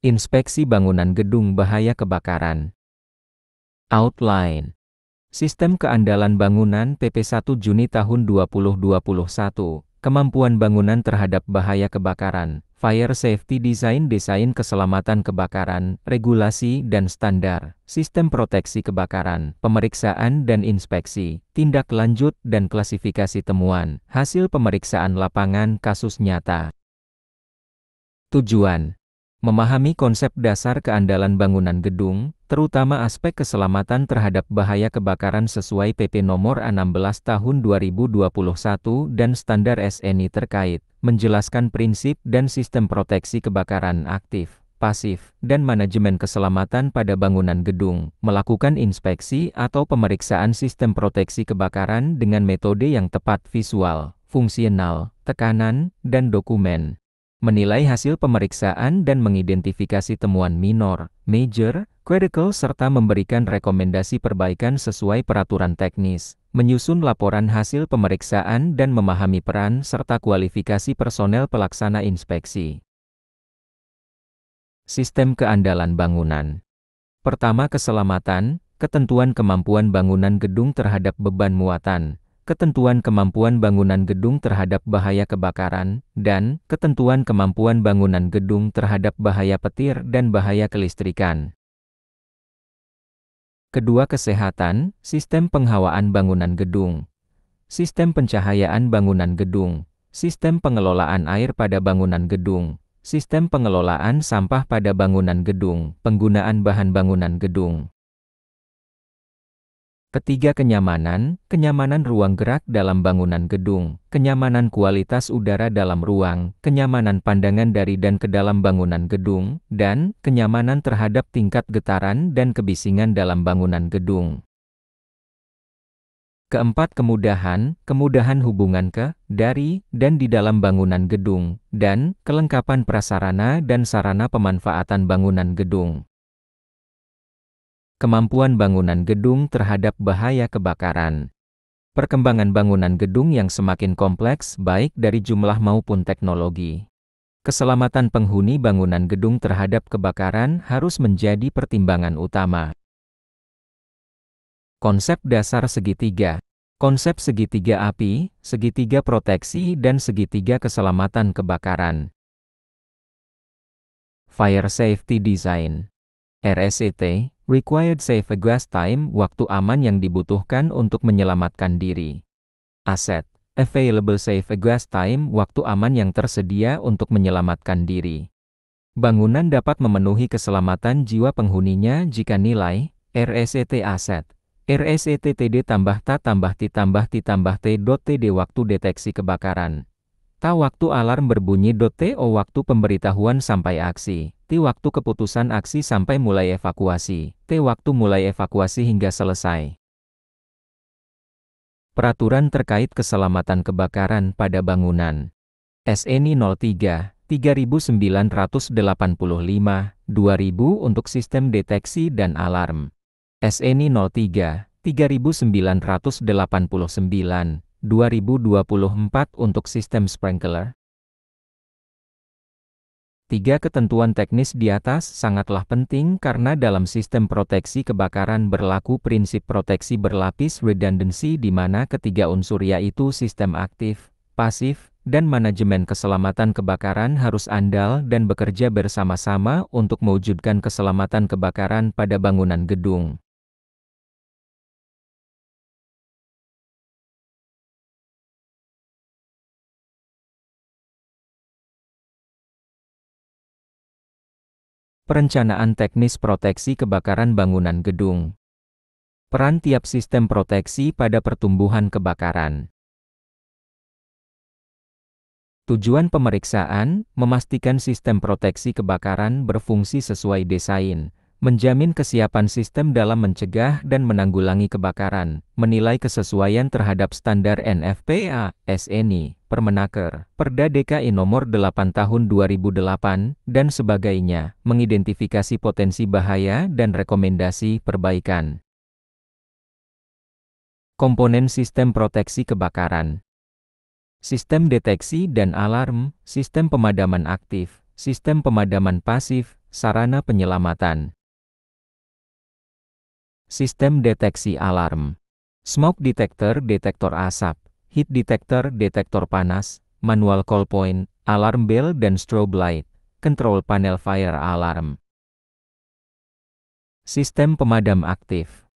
Inspeksi bangunan gedung bahaya kebakaran. Outline. Sistem Keandalan Bangunan PP 1 Juni tahun 2021. Kemampuan bangunan terhadap bahaya kebakaran. Fire Safety Design, desain keselamatan kebakaran, regulasi dan standar, sistem proteksi kebakaran, pemeriksaan dan inspeksi, tindak lanjut dan klasifikasi temuan, hasil pemeriksaan lapangan kasus nyata. Tujuan: memahami konsep dasar keandalan bangunan gedung, terutama aspek keselamatan terhadap bahaya kebakaran sesuai PP Nomor 16 Tahun 2021 dan Standar SNI terkait, menjelaskan prinsip dan sistem proteksi kebakaran aktif, pasif, dan manajemen keselamatan pada bangunan gedung, melakukan inspeksi atau pemeriksaan sistem proteksi kebakaran dengan metode yang tepat visual, fungsional, tekanan, dan dokumen. Menilai hasil pemeriksaan dan mengidentifikasi temuan minor, major, critical serta memberikan rekomendasi perbaikan sesuai peraturan teknis, menyusun laporan hasil pemeriksaan dan memahami peran serta kualifikasi personel pelaksana inspeksi. Sistem keandalan bangunan. Pertama, keselamatan, ketentuan kemampuan bangunan gedung terhadap beban muatan, ketentuan kemampuan bangunan gedung terhadap bahaya kebakaran, dan ketentuan kemampuan bangunan gedung terhadap bahaya petir dan bahaya kelistrikan. Kedua, kesehatan, sistem penghawaan bangunan gedung, sistem pencahayaan bangunan gedung, sistem pengelolaan air pada bangunan gedung, sistem pengelolaan sampah pada bangunan gedung, penggunaan bahan bangunan gedung. Ketiga, kenyamanan, kenyamanan ruang gerak dalam bangunan gedung, kenyamanan kualitas udara dalam ruang, kenyamanan pandangan dari dan ke dalam bangunan gedung, dan kenyamanan terhadap tingkat getaran dan kebisingan dalam bangunan gedung. Keempat, kemudahan, kemudahan hubungan ke, dari, dan di dalam bangunan gedung, dan kelengkapan prasarana dan sarana pemanfaatan bangunan gedung. Kemampuan bangunan gedung terhadap bahaya kebakaran. Perkembangan bangunan gedung yang semakin kompleks baik dari jumlah maupun teknologi. Keselamatan penghuni bangunan gedung terhadap kebakaran harus menjadi pertimbangan utama. Konsep dasar segitiga. Konsep segitiga api, segitiga proteksi dan segitiga keselamatan kebakaran. Fire Safety Design. RSCT, Required Safe Exit Time, waktu aman yang dibutuhkan untuk menyelamatkan diri. Asset, Available Safe Exit Time, waktu aman yang tersedia untuk menyelamatkan diri. Bangunan dapat memenuhi keselamatan jiwa penghuninya jika nilai RSCT aset, RSCT TD tambah ta tambah ti tambah ti tambah T.TD waktu deteksi kebakaran. Ta waktu alarm berbunyi. TO waktu pemberitahuan sampai aksi. T waktu keputusan aksi sampai mulai evakuasi. T waktu mulai evakuasi hingga selesai. Peraturan terkait keselamatan kebakaran pada bangunan. SNI 03, 3985, 2000 untuk sistem deteksi dan alarm. SNI 03, 3989, 2024 untuk sistem sprinkler. 3 ketentuan teknis di atas sangatlah penting karena dalam sistem proteksi kebakaran berlaku prinsip proteksi berlapis redundancy di mana ketiga unsur yaitu sistem aktif, pasif, dan manajemen keselamatan kebakaran harus andal dan bekerja bersama-sama untuk mewujudkan keselamatan kebakaran pada bangunan gedung. Perencanaan teknis proteksi kebakaran bangunan gedung. Peran tiap sistem proteksi pada pertumbuhan kebakaran. Tujuan pemeriksaan, memastikan sistem proteksi kebakaran berfungsi sesuai desain, menjamin kesiapan sistem dalam mencegah dan menanggulangi kebakaran, menilai kesesuaian terhadap standar NFPA, SNI, Permenaker, Perda DKI Nomor 8 Tahun 2008, dan sebagainya, mengidentifikasi potensi bahaya dan rekomendasi perbaikan. Komponen sistem proteksi kebakaran. Sistem deteksi dan alarm, sistem pemadaman aktif, sistem pemadaman pasif, Sarana penyelamatan. Sistem deteksi alarm. Smoke detector, detektor asap. Heat detector, detektor panas. Manual call point, alarm bell dan strobe light. Control panel fire alarm. Sistem pemadam aktif.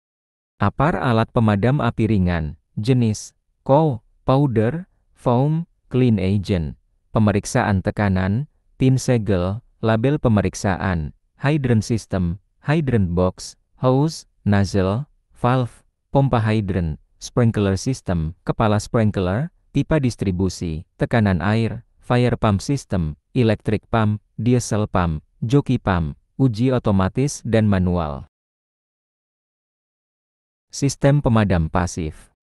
APAR alat pemadam api ringan, jenis coal, powder, foam, clean agent. Pemeriksaan tekanan, pin segel, label pemeriksaan, hydrant system, hydrant box, hose, nozzle, valve, pompa hydrant, sprinkler system, kepala sprinkler, pipa distribusi, tekanan air, fire pump system, electric pump, diesel pump, joki pump, uji otomatis dan manual. Sistem pemadam pasif.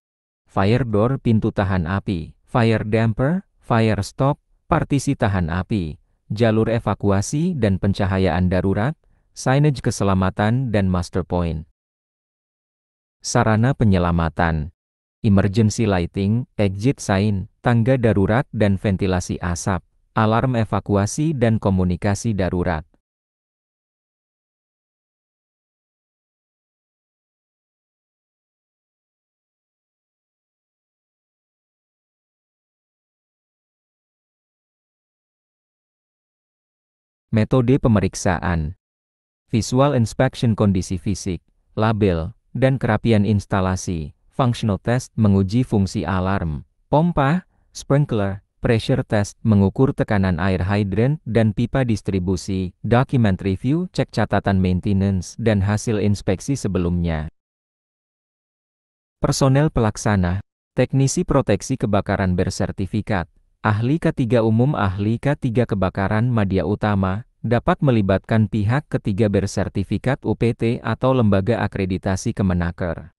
Fire door, pintu tahan api. Fire damper, fire stop, partisi tahan api. Jalur evakuasi dan pencahayaan darurat. Signage keselamatan dan master point. Sarana penyelamatan. Emergency lighting, exit sign, tangga darurat dan ventilasi asap. Alarm evakuasi dan komunikasi darurat. Metode pemeriksaan. Visual inspection kondisi fisik, label, dan kerapian instalasi. Functional test menguji fungsi alarm, pompa, sprinkler, pressure test mengukur tekanan air hydrant dan pipa distribusi. Document review cek catatan maintenance dan hasil inspeksi sebelumnya. Personel pelaksana, teknisi proteksi kebakaran bersertifikat, ahli K3 umum, ahli K3 kebakaran media utama, dapat melibatkan pihak ketiga bersertifikat UPT atau lembaga akreditasi Kemenaker.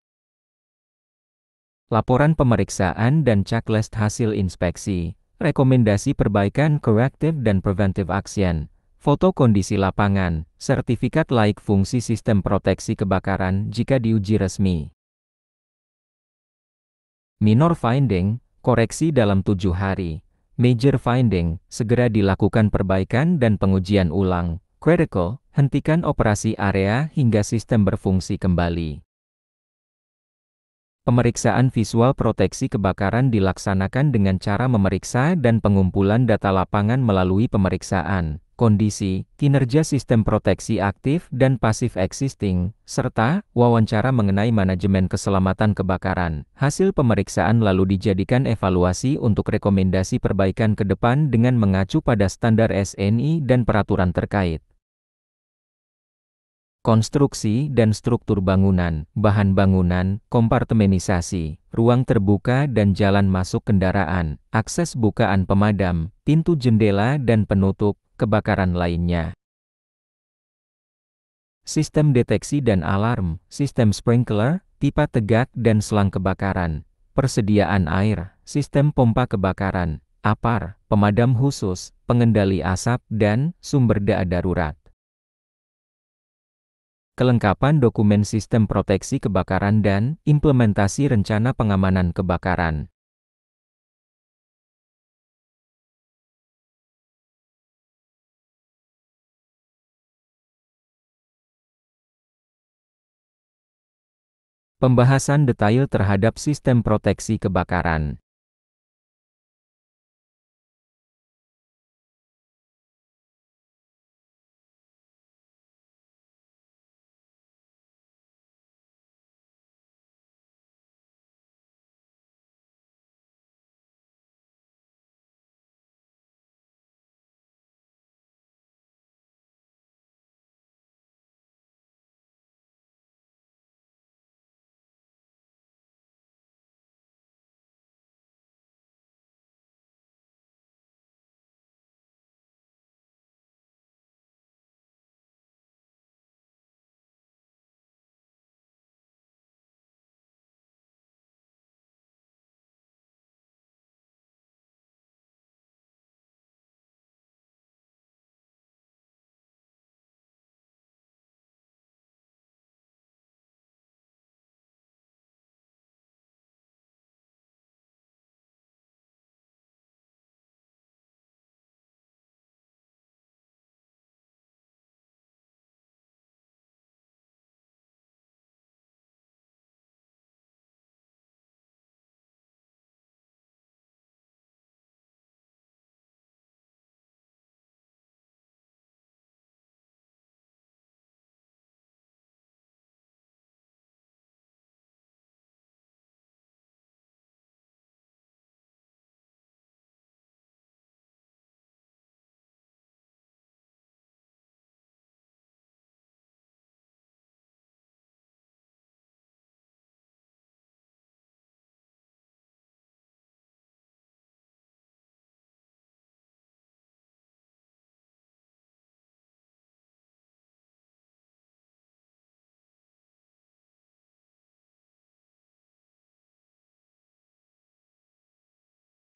Laporan pemeriksaan dan checklist hasil inspeksi, rekomendasi perbaikan corrective dan preventive action, foto kondisi lapangan, sertifikat laik fungsi sistem proteksi kebakaran jika diuji resmi. Minor finding, koreksi dalam 7 hari. Major finding, segera dilakukan perbaikan dan pengujian ulang. Critical, hentikan operasi area hingga sistem berfungsi kembali. Pemeriksaan visual proteksi kebakaran dilaksanakan dengan cara memeriksa dan pengumpulan data lapangan melalui pemeriksaan kondisi, kinerja sistem proteksi aktif dan pasif existing, serta wawancara mengenai manajemen keselamatan kebakaran. Hasil pemeriksaan lalu dijadikan evaluasi untuk rekomendasi perbaikan ke depan dengan mengacu pada standar SNI dan peraturan terkait. Konstruksi dan struktur bangunan, bahan bangunan, kompartemenisasi, ruang terbuka dan jalan masuk kendaraan, akses bukaan pemadam, pintu jendela dan penutup, kebakaran lainnya. Sistem deteksi dan alarm, sistem sprinkler, pipa tegak dan selang kebakaran, persediaan air, sistem pompa kebakaran, APAR, pemadam khusus, pengendali asap, dan sumber daya darurat. Kelengkapan dokumen sistem proteksi kebakaran dan implementasi rencana pengamanan kebakaran. Pembahasan detail terhadap sistem proteksi kebakaran.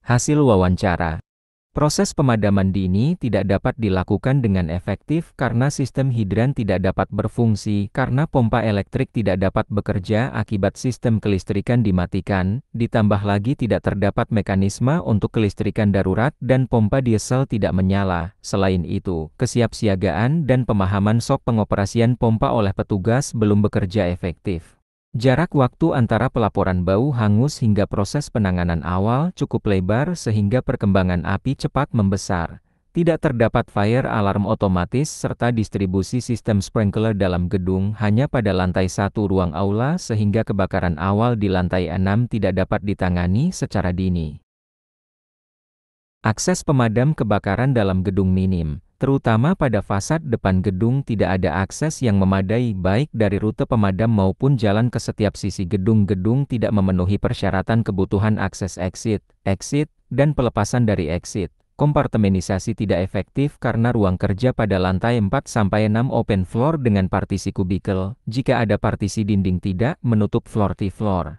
Hasil wawancara. Proses pemadaman dini tidak dapat dilakukan dengan efektif karena sistem hidran tidak dapat berfungsi karena pompa elektrik tidak dapat bekerja akibat sistem kelistrikan dimatikan, ditambah lagi tidak terdapat mekanisme untuk kelistrikan darurat dan pompa diesel tidak menyala. Selain itu, kesiapsiagaan dan pemahaman SOP pengoperasian pompa oleh petugas belum bekerja efektif. Jarak waktu antara pelaporan bau hangus hingga proses penanganan awal cukup lebar sehingga perkembangan api cepat membesar. Tidak terdapat fire alarm otomatis serta distribusi sistem sprinkler dalam gedung hanya pada lantai 1 ruang aula sehingga kebakaran awal di lantai 6 tidak dapat ditangani secara dini. Akses pemadam kebakaran dalam gedung minim. Terutama pada fasad depan gedung tidak ada akses yang memadai baik dari rute pemadam maupun jalan ke setiap sisi gedung-gedung tidak memenuhi persyaratan kebutuhan akses exit, dan pelepasan dari exit. Kompartemenisasi tidak efektif karena ruang kerja pada lantai 4-6 open floor dengan partisi kubikel, jika ada partisi dinding tidak menutup floor-to-floor.